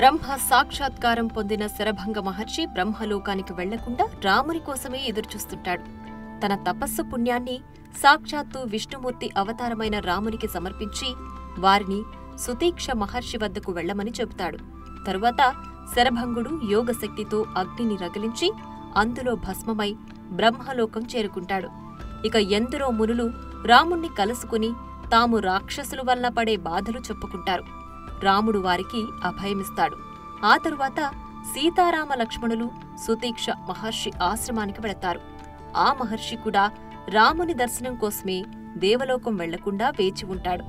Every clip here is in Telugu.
బ్రహ్మ సాక్షాత్కారం పొందిన శరభంగ మహర్షి బ్రహ్మలోకానికి వెళ్లకుండా రాముని కోసమే ఎదురుచూస్తుంటాడు. తన తపస్సు పుణ్యాన్ని సాక్షాత్తు విష్ణుమూర్తి అవతారమైన రామునికి సమర్పించి వారిని సుతీక్ష మహర్షి వద్దకు వెళ్లమని చెబుతాడు. తరువాత శరభంగుడు యోగశక్తితో అగ్నిని రగిలించి అందులో భస్మమై బ్రహ్మలోకం చేరుకుంటాడు. ఇక ఎందరో మునులు రాముణ్ణి కలుసుకుని తాము రాక్షసుల వల్ల పడే బాధలు చెప్పుకుంటారు. రాముడు వారికి అభయమిస్తాడు. ఆ తరువాత సీతారామ లక్ష్మణులు సుతీక్ష మహర్షి ఆశ్రమానికి వెళతారు. ఆ మహర్షి కూడా రాముని దర్శనం కోసమే దేవలోకం వెళ్లకుండా వేచి ఉంటాడు.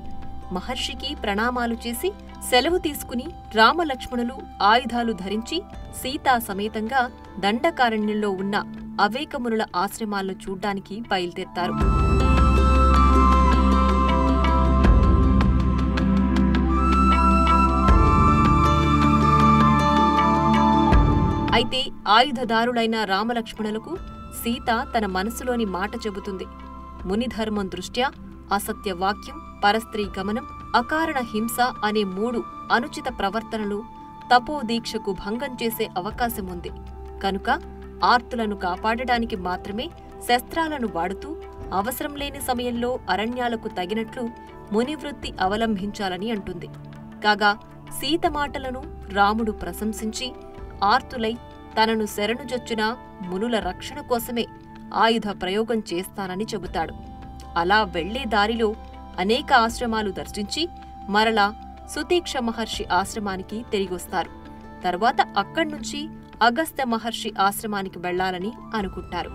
మహర్షికి ప్రణామాలు చేసి సెలవు తీసుకుని రామలక్ష్మణులు ఆయుధాలు ధరించి సీతా సమేతంగా దండకారణ్యంలో ఉన్న అవేకమునుల ఆశ్రమాలను చూడ్డానికి బయలుదేరతారు. అయితే ఆయుధదారులైన రామలక్ష్మణులకు సీత తన మనసులోని మాట చెబుతుంది. మునిధర్మం దృష్ట్యా అసత్య వాక్యం, పరస్త్రీ గమనం, అకారణ హింస అనే 3 అనుచిత ప్రవర్తనలు తపోదీక్షకు భంగం చేసే అవకాశముంది. కనుక ఆర్తులను కాపాడడానికి మాత్రమే శస్త్రాలను వాడుతూ అవసరం లేని సమయంలో అరణ్యాలకు తగినట్లు మునివృత్తి అవలంబించాలని అంటుంది. కాగా సీత మాటలను రాముడు ప్రశంసించి ఆర్తులై తనను శరణుజొచ్చిన మునుల రక్షణ కోసమే ఆయుధ ప్రయోగం చేస్తానని చెబుతాడు. అలా వెళ్లే దారిలో అనేక ఆశ్రమాలు దర్శించి మరలా సుతీక్ష మహర్షి ఆశ్రమానికి తిరిగొస్తారు. తరువాత అక్కడ్నుంచి అగస్త్య మహర్షి ఆశ్రమానికి వెళ్లాలని అనుకుంటారు.